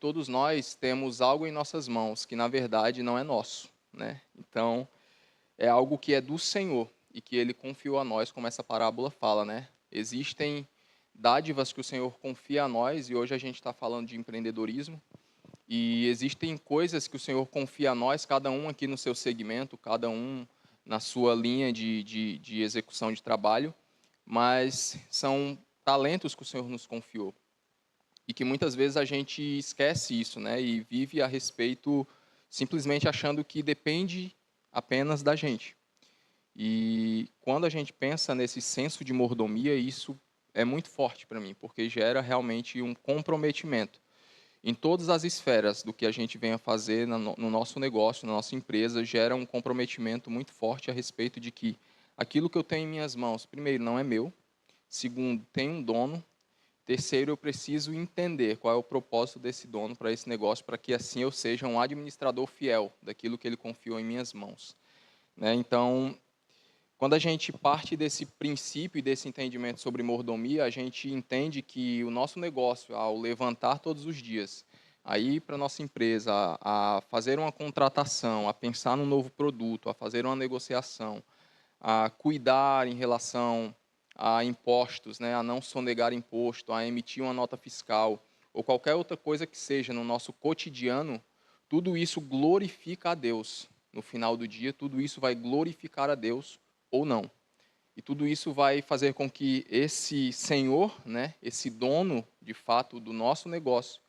Todos nós temos algo em nossas mãos que, na verdade, não é nosso, né? Então, é algo que é do Senhor e que Ele confiou a nós, como essa parábola fala, né? Existem dádivas que o Senhor confia a nós, e hoje a gente está falando de empreendedorismo, e existem coisas que o Senhor confia a nós, cada um aqui no seu segmento, cada um na sua linha de execução de trabalho, mas são talentos que o Senhor nos confiou e que muitas vezes a gente esquece isso, né? E vive a respeito simplesmente achando que depende apenas da gente. E quando a gente pensa nesse senso de mordomia, isso é muito forte para mim, porque gera realmente um comprometimento em todas as esferas do que a gente vem a fazer no nosso negócio, na nossa empresa, gera um comprometimento muito forte a respeito de que aquilo que eu tenho em minhas mãos, primeiro, não é meu, segundo, tem um dono. Terceiro, eu preciso entender qual é o propósito desse dono para esse negócio, para que assim eu seja um administrador fiel daquilo que ele confiou em minhas mãos, né? Então, quando a gente parte desse princípio e desse entendimento sobre mordomia, a gente entende que o nosso negócio, ao levantar todos os dias, a ir para a nossa empresa, a fazer uma contratação, a pensar num novo produto, a fazer uma negociação, a cuidar em relação a impostos, né, a não sonegar imposto, a emitir uma nota fiscal, ou qualquer outra coisa que seja no nosso cotidiano, tudo isso glorifica a Deus. No final do dia, tudo isso vai glorificar a Deus ou não. E tudo isso vai fazer com que esse senhor, né, esse dono, de fato, do nosso negócio,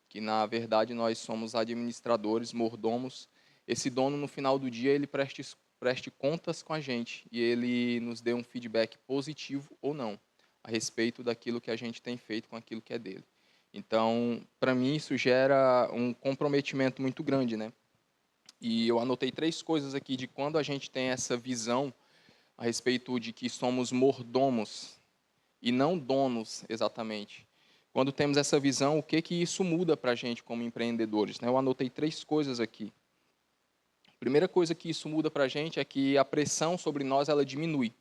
que na verdade nós somos administradores, mordomos, esse dono no final do dia ele preste contas com a gente e ele nos dê um feedback positivo ou não a respeito daquilo que a gente tem feito com aquilo que é dele. Então, para mim isso gera um comprometimento muito grande, né? E eu anotei três coisas aqui de quando a gente tem essa visão a respeito de que somos mordomos e não donos exatamente. Quando temos essa visão, o que que isso muda para a gente como empreendedores, né? Eu anotei três coisas aqui. A primeira coisa que isso muda para a gente é que a pressão sobre nós ela diminui.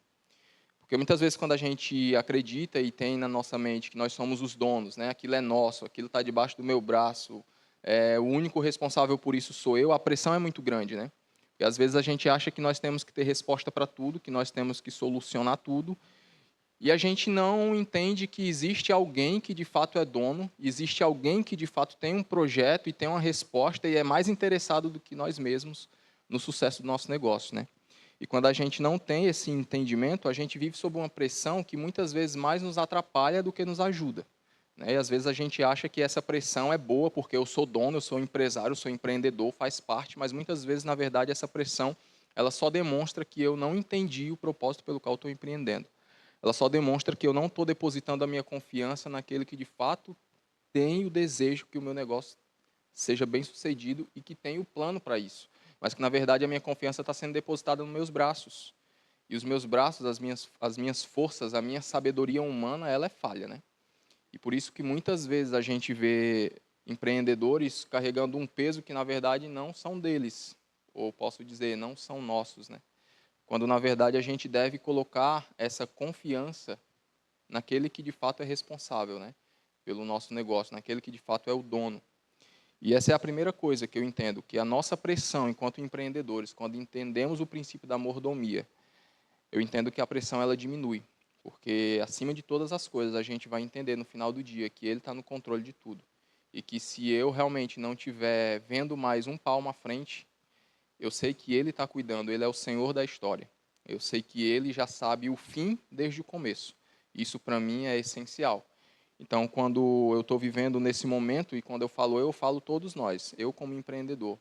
Porque muitas vezes quando a gente acredita e tem na nossa mente que nós somos os donos, né? Aquilo é nosso, aquilo está debaixo do meu braço, o único responsável por isso sou eu, a pressão é muito grande, né? E às vezes a gente acha que nós temos que ter resposta para tudo, que nós temos que solucionar tudo, e a gente não entende que existe alguém que de fato é dono, existe alguém que de fato tem um projeto e tem uma resposta e é mais interessado do que nós mesmos no sucesso do nosso negócio, né? E quando a gente não tem esse entendimento, a gente vive sob uma pressão que muitas vezes mais nos atrapalha do que nos ajuda, né? E às vezes a gente acha que essa pressão é boa porque eu sou dono, eu sou empresário, eu sou empreendedor, faz parte, mas muitas vezes, na verdade, essa pressão ela só demonstra que eu não entendi o propósito pelo qual estou empreendendo. Ela só demonstra que eu não estou depositando a minha confiança naquele que de fato tem o desejo que o meu negócio seja bem sucedido e que tem o plano para isso. Mas que na verdade a minha confiança está sendo depositada nos meus braços. E os meus braços, as minhas forças, a minha sabedoria humana, ela é falha, né? E por isso que muitas vezes a gente vê empreendedores carregando um peso que na verdade não são deles, ou posso dizer, não são nossos, né? Quando na verdade a gente deve colocar essa confiança naquele que de fato é responsável, né, pelo nosso negócio, naquele que de fato é o dono. E essa é a primeira coisa que eu entendo, que a nossa pressão enquanto empreendedores, quando entendemos o princípio da mordomia, eu entendo que a pressão ela diminui, porque acima de todas as coisas a gente vai entender no final do dia que ele está no controle de tudo e que se eu realmente não estiver vendo mais um palmo à frente, eu sei que Ele está cuidando, Ele é o Senhor da história. Eu sei que Ele já sabe o fim desde o começo. Isso para mim é essencial. Então, quando eu estou vivendo nesse momento, e quando eu falo todos nós, eu como empreendedor,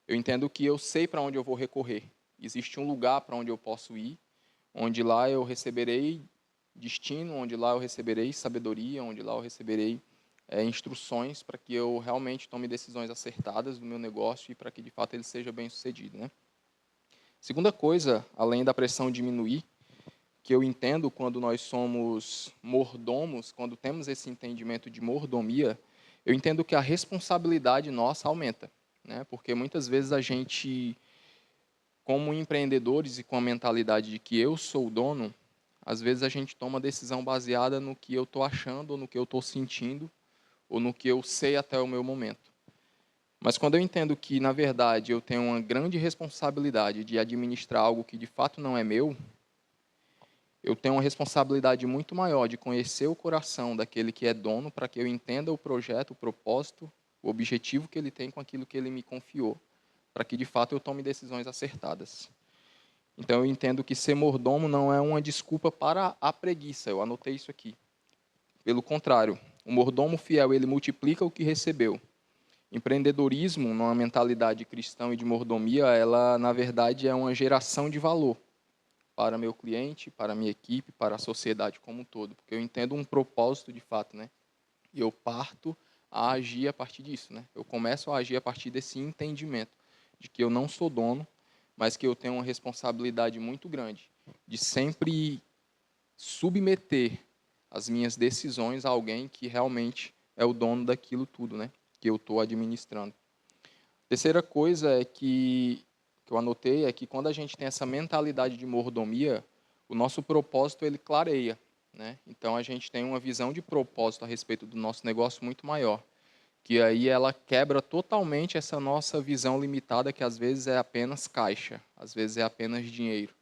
eu entendo que eu sei para onde eu vou recorrer. Existe um lugar para onde eu posso ir, onde lá eu receberei destino, onde lá eu receberei sabedoria, onde lá eu receberei instruções para que eu realmente tome decisões acertadas do meu negócio e para que de fato ele seja bem sucedido, né? Segunda coisa, além da pressão diminuir, que eu entendo quando nós somos mordomos, quando temos esse entendimento de mordomia, eu entendo que a responsabilidade nossa aumenta, né? Porque muitas vezes a gente, como empreendedores e com a mentalidade de que eu sou o dono, às vezes a gente toma decisão baseada no que eu estou achando ou no que eu estou sentindo, ou no que eu sei até o meu momento. Mas quando eu entendo que, na verdade, eu tenho uma grande responsabilidade de administrar algo que de fato não é meu, eu tenho uma responsabilidade muito maior de conhecer o coração daquele que é dono para que eu entenda o projeto, o propósito, o objetivo que ele tem com aquilo que ele me confiou, para que de fato eu tome decisões acertadas. Então eu entendo que ser mordomo não é uma desculpa para a preguiça, eu anotei isso aqui. Pelo contrário, o mordomo fiel, ele multiplica o que recebeu. Empreendedorismo, numa mentalidade cristã e de mordomia, ela, na verdade, é uma geração de valor para meu cliente, para a minha equipe, para a sociedade como um todo, porque eu entendo um propósito de fato, né? E eu parto a agir a partir disso, né? Eu começo a agir a partir desse entendimento de que eu não sou dono, mas que eu tenho uma responsabilidade muito grande de sempre submeter as minhas decisões a alguém que realmente é o dono daquilo tudo, né? Que eu estou administrando. Terceira coisa é que eu anotei é que quando a gente tem essa mentalidade de mordomia, o nosso propósito ele clareia, né? Então a gente tem uma visão de propósito a respeito do nosso negócio muito maior, que aí ela quebra totalmente essa nossa visão limitada que às vezes é apenas caixa, às vezes é apenas dinheiro.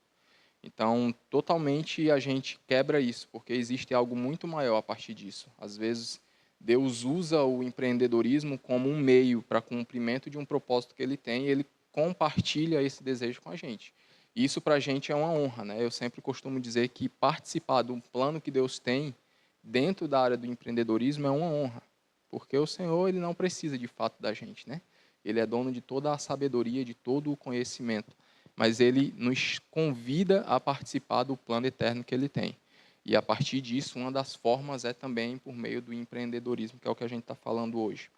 Então, totalmente a gente quebra isso, porque existe algo muito maior a partir disso. Às vezes, Deus usa o empreendedorismo como um meio para cumprimento de um propósito que ele tem e ele compartilha esse desejo com a gente. E isso para a gente é uma honra, né? Eu sempre costumo dizer que participar do plano que Deus tem dentro da área do empreendedorismo é uma honra, porque o Senhor ele não precisa de fato da gente, né? Ele é dono de toda a sabedoria, de todo o conhecimento, mas ele nos convida a participar do plano eterno que ele tem. E a partir disso, uma das formas é também por meio do empreendedorismo, que é o que a gente está falando hoje.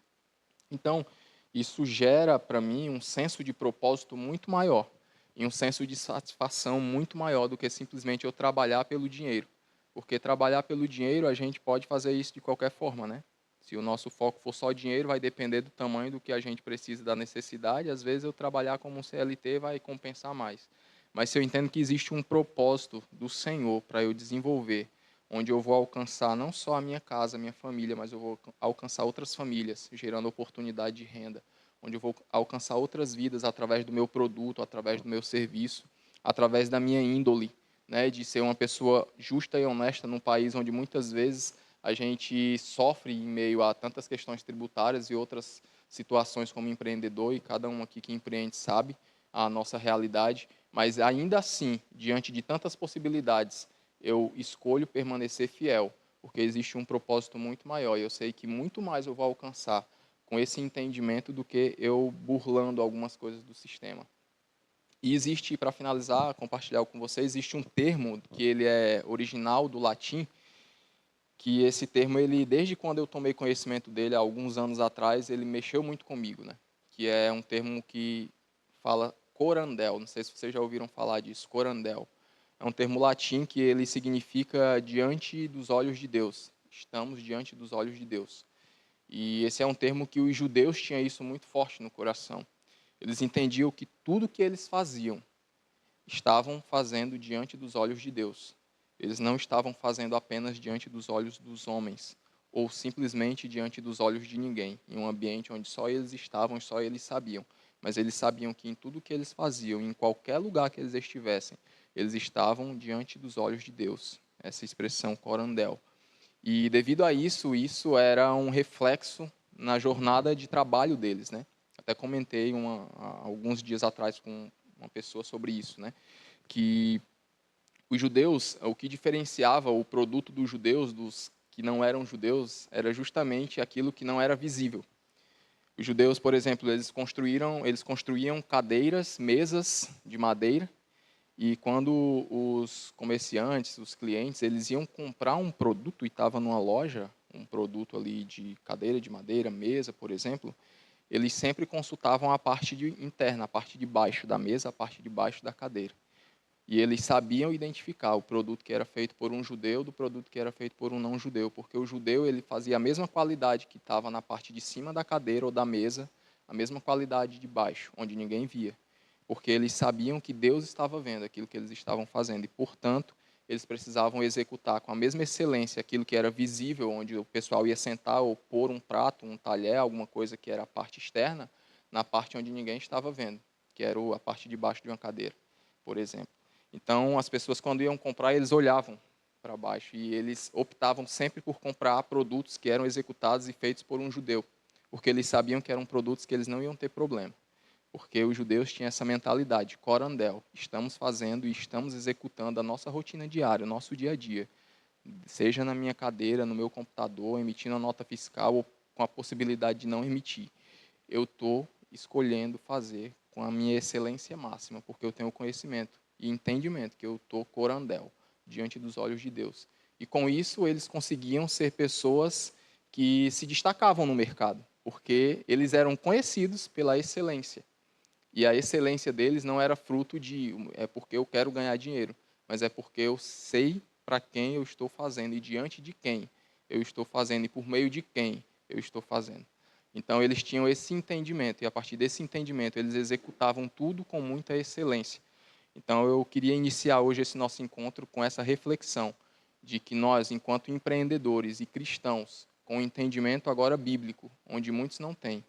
Então, isso gera para mim um senso de propósito muito maior e um senso de satisfação muito maior do que simplesmente eu trabalhar pelo dinheiro. Porque trabalhar pelo dinheiro, a gente pode fazer isso de qualquer forma, né? Se o nosso foco for só dinheiro, vai depender do tamanho do que a gente precisa, da necessidade. Às vezes, eu trabalhar como um CLT vai compensar mais. Mas se eu entendo que existe um propósito do Senhor para eu desenvolver, onde eu vou alcançar não só a minha casa, a minha família, mas eu vou alcançar outras famílias, gerando oportunidade de renda, onde eu vou alcançar outras vidas através do meu produto, através do meu serviço, através da minha índole, né, de ser uma pessoa justa e honesta num país onde muitas vezes a gente sofre em meio a tantas questões tributárias e outras situações como empreendedor, e cada um aqui que empreende sabe a nossa realidade, mas ainda assim, diante de tantas possibilidades, eu escolho permanecer fiel, porque existe um propósito muito maior, e eu sei que muito mais eu vou alcançar com esse entendimento do que eu burlando algumas coisas do sistema. E existe, para finalizar, compartilhar com vocês, existe um termo que ele é original do latim, que esse termo, ele, desde quando eu tomei conhecimento dele, há alguns anos atrás, ele mexeu muito comigo, né? Que é um termo que fala corandel, não sei se vocês já ouviram falar disso, corandel. É um termo latim que ele significa diante dos olhos de Deus. Estamos diante dos olhos de Deus. E esse é um termo que os judeus tinham isso muito forte no coração. Eles entendiam que tudo que eles faziam estavam fazendo diante dos olhos de Deus. Eles não estavam fazendo apenas diante dos olhos dos homens, ou simplesmente diante dos olhos de ninguém, em um ambiente onde só eles estavam e só eles sabiam. Mas eles sabiam que em tudo que eles faziam, em qualquer lugar que eles estivessem, eles estavam diante dos olhos de Deus. Essa expressão corandel. E devido a isso, isso era um reflexo na jornada de trabalho deles, né? Até comentei alguns dias atrás com uma pessoa sobre isso, né? Que os judeus, o que diferenciava o produto dos judeus dos que não eram judeus era justamente aquilo que não era visível. Os judeus, por exemplo, eles construíam cadeiras, mesas de madeira, e quando os comerciantes, os clientes, eles iam comprar um produto e estava numa loja, um produto ali de cadeira de madeira, mesa, por exemplo, eles sempre consultavam a parte interna, a parte de baixo da mesa, a parte de baixo da cadeira. E eles sabiam identificar o produto que era feito por um judeu do produto que era feito por um não judeu, porque o judeu ele fazia a mesma qualidade que estava na parte de cima da cadeira ou da mesa, a mesma qualidade de baixo, onde ninguém via, porque eles sabiam que Deus estava vendo aquilo que eles estavam fazendo e, portanto, eles precisavam executar com a mesma excelência aquilo que era visível, onde o pessoal ia sentar ou pôr um prato, um talher, alguma coisa que era a parte externa, na parte onde ninguém estava vendo, que era a parte de baixo de uma cadeira, por exemplo. Então, as pessoas, quando iam comprar, eles olhavam para baixo e eles optavam sempre por comprar produtos que eram executados e feitos por um judeu, porque eles sabiam que eram produtos que eles não iam ter problema. Porque os judeus tinham essa mentalidade, corandel, estamos fazendo e estamos executando a nossa rotina diária, o nosso dia a dia, seja na minha cadeira, no meu computador, emitindo a nota fiscal ou com a possibilidade de não emitir. Eu estou escolhendo fazer com a minha excelência máxima, porque eu tenho conhecimento e entendimento que eu estou corandel diante dos olhos de Deus. E com isso eles conseguiam ser pessoas que se destacavam no mercado, porque eles eram conhecidos pela excelência. E a excelência deles não era fruto de é porque eu quero ganhar dinheiro, mas é porque eu sei para quem eu estou fazendo e diante de quem eu estou fazendo e por meio de quem eu estou fazendo. Então eles tinham esse entendimento e a partir desse entendimento eles executavam tudo com muita excelência. Então eu queria iniciar hoje esse nosso encontro com essa reflexão de que nós, enquanto empreendedores e cristãos, com entendimento agora bíblico, onde muitos não têm,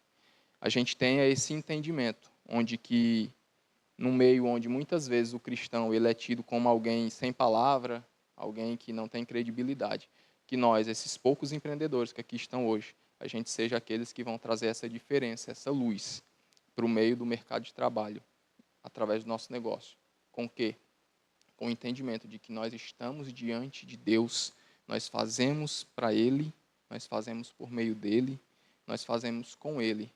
a gente tenha esse entendimento, onde que no meio onde muitas vezes o cristão ele é tido como alguém sem palavra, alguém que não tem credibilidade, que nós, esses poucos empreendedores que aqui estão hoje, a gente seja aqueles que vão trazer essa diferença, essa luz para o meio do mercado de trabalho, através do nosso negócio. Com o quê? Com o entendimento de que nós estamos diante de Deus, nós fazemos para Ele, nós fazemos por meio dEle, nós fazemos com Ele